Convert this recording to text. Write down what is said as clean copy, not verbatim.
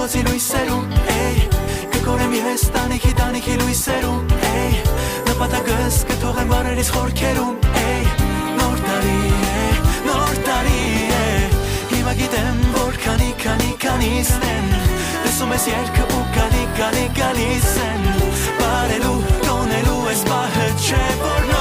փողոցի լույսերում կկորեմ ես տանիքի լույսերում նպատակս կթողեմ բարերիս խորքերում նոր տարի է հիմա գիտեմ որ քանիսն են լսում ես երգը ու գալիս են բարելու տոնելու ես պահը չէ որ